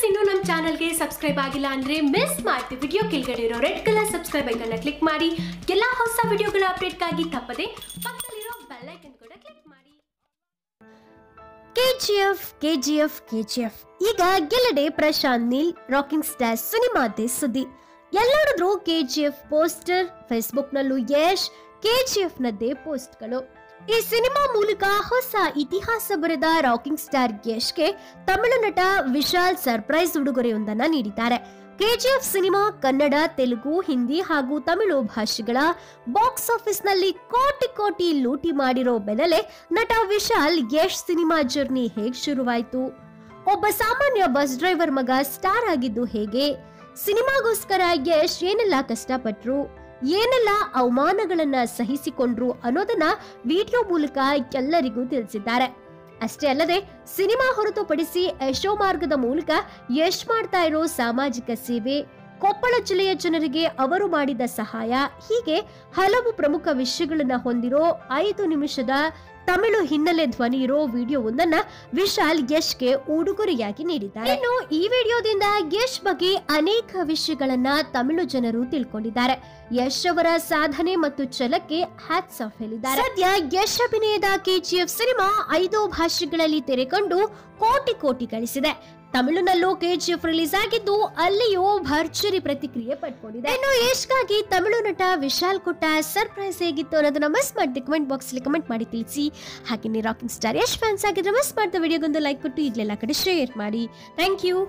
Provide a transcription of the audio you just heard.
ಇನ್ನೂ ನಮ್ಮ ಚಾನೆಲ್ಗೆ ಸಬ್ಸ್ಕ್ರೈಬ್ ಆಗಿಲ್ಲ ಅಂದ್ರೆ ಮಿಸ್ ಮಾಡ್ತಿ ವಿಡಿಯೋ ಕೆಳಗಡೆ ಇರೋ red colour subscribe icon click ಮಾಡಿ ಎಲ್ಲ ಹೊಸ ವಿಡಿಯೋಗಳ ಅಪ್ಡೇಟ್ಗಾಗಿ ತಪ್ಪದೆ ಪಕ್ಕದಲ್ಲಿರೋ ಬೆಲ್ ಐಕನ್ ಕೂಡ ಕ್ಲಿಕ್ ಮಾಡಿ. ಕೆಜಿಎಫ್ ಈಗ ಗೆಲ್ಲಡೆ ಪ್ರಶಾಂತ್ ನೀಲ್ ರಾಕಿಂಗ್ ಸ್ಟಾರ್ ಸಿನಿಮಾದೇ ಸುದ್ದಿ. ಎಲ್ಲೋಡಿದ್ರು ಕೆಜಿಎಫ್ ಪೋಸ್ಟರ್, ಫೇಸ್ಬುಕ್ ನಲ್ಲೂ ಯಶ್ ಕೆಜಿಎಫ್ ನದ್ದೇ ಪೋಸ್ಟ್ಗಳು. ಈ ಸಿನಿಮಾ ಮೂಲಕ ಹೊಸ ಇತಿಹಾಸ ಬರೆದ ರಾಕಿಂಗ್ ಸ್ಟಾರ್ ಯಶ್ಗೆ ತಮಿಳು ನಟ ವಿಶಾಲ್ ಸರ್ಪ್ರೈಸ್ ಉಡುಗೊರೆಯೊಂದನ್ನ ನೀಡಿದ್ದಾರೆ. ಕೆಜಿಎಫ್ ಸಿನಿಮಾ ಕನ್ನಡ, ತೆಲುಗು, ಹಿಂದಿ ಹಾಗೂ ತಮಿಳು ಭಾಷೆಗಳ ಬಾಕ್ಸ್ ಆಫೀಸ್ ನಲ್ಲಿ ಕೋಟಿ ಲೂಟಿ ಮಾಡಿರೋ ಬೆನ್ನಲ್ಲೇ ನಟ ವಿಶಾಲ್ ಯಶ್ ಸಿನಿಮಾ ಜರ್ನಿ ಹೇಗ್ ಶುರುವಾಯ್ತು, ಒಬ್ಬ ಸಾಮಾನ್ಯ ಬಸ್ ಡ್ರೈವರ್ ಮಗ ಸ್ಟಾರ್ ಆಗಿದ್ದು ಹೇಗೆ, ಸಿನಿಮಾಗೋಸ್ಕರ ಯಶ್ ಏನೆಲ್ಲ ಕಷ್ಟಪಟ್ರು, ಏನೆಲ್ಲ ಅವಮಾನಗಳನ್ನ ಸಹಿಸಿಕೊಂಡ್ರು ಅನ್ನೋದನ್ನ ವಿಡಿಯೋ ಮೂಲಕ ಎಲ್ಲರಿಗೂ ತಿಳಿಸಿದ್ದಾರೆ. ಅಷ್ಟೇ ಅಲ್ಲದೆ ಸಿನಿಮಾ ಹೊರತುಪಡಿಸಿ ಯಶೋ ಮಾರ್ಗದ ಮೂಲಕ ಯಶ್ ಮಾಡ್ತಾ ಇರೋ ಸಾಮಾಜಿಕ ಸೇವೆ, ಕೊಪ್ಪಳ ಜಿಲ್ಲೆಯ ಜನರಿಗೆ ಅವರು ಮಾಡಿದ ಸಹಾಯ, ಹೀಗೆ ಹಲವು ಪ್ರಮುಖ ವಿಷಯಗಳನ್ನ ಹೊಂದಿರೋ 5 ನಿಮಿಷದ ತಮಿಳು ಹಿನ್ನೆಲೆ ಧ್ವನಿ ಇರೋ ವಿಡಿಯೋವೊಂದನ್ನ ವಿಶಾಲ್ ಯಶ್ಗೆ ಉಡುಗೊರೆಯಾಗಿ ನೀಡಿದ್ದಾರೆ. ಇನ್ನು ಈ ವಿಡಿಯೋದಿಂದ ಯಶ್ ಬಗ್ಗೆ ಅನೇಕ ವಿಷಯಗಳನ್ನ ತಮಿಳು ಜನರು ತಿಳ್ಕೊಂಡಿದ್ದಾರೆ. ಯಶ್ ಅವರ ಸಾಧನೆ ಮತ್ತು ಛಲಕ್ಕೆ ಹ್ಯಾಟ್ಸ್ ಆಫ್ ಹೇಳಿದ್ದಾರೆ. ಸದ್ಯ ಯಶ್ ಅಭಿನಯದ ಕೆಜಿಎಫ್ ಸಿನಿಮಾ 5 ಭಾಷೆಗಳಲ್ಲಿ ತೆರೆಕೊಂಡು ಕೋಟಿ ಗಳಿಸಿದೆ. ತಮಿಳಿನಲ್ಲೂ ಕೆಜಿಎಫ್ ರಿಲೀಸ್ ಆಗಿದ್ದು ಅಲ್ಲಿಯೂ ಭರ್ಜರಿ ಪ್ರತಿಕ್ರಿಯೆ ಪಡ್ಕೊಂಡಿದೆ. ಇನ್ನು ಯಶ್ಗಾಗಿ ತಮಿಳು ನಟ ವಿಶಾಲ್ ಕೊಟ್ಟ ಸರ್ಪ್ರೈಸ್ ಹೇಗಿತ್ತು ಅನ್ನೋದನ್ನ ಮಿಸ್ ಮಾಡಿ ಕಮೆಂಟ್ ಬಾಕ್ಸ್ ಅಲ್ಲಿ ಕಮೆಂಟ್ ಮಾಡಿ ತಿಳಿಸಿ. ಹಾಗೆ ರಾಕಿಂಗ್ ಸ್ಟಾರ್ ಯಶ್ ಫ್ಯಾನ್ಸ್ ಆಗಿದ್ರೆ ಮಿಸ್ ಮಾಡಿದ ವಿಡಿಯೋಗೊಂದು ಲೈಕ್ ಕೊಟ್ಟು ಈಗಲೆಲ್ಲ ಕಡೆ ಶೇರ್ ಮಾಡಿ. Thank you.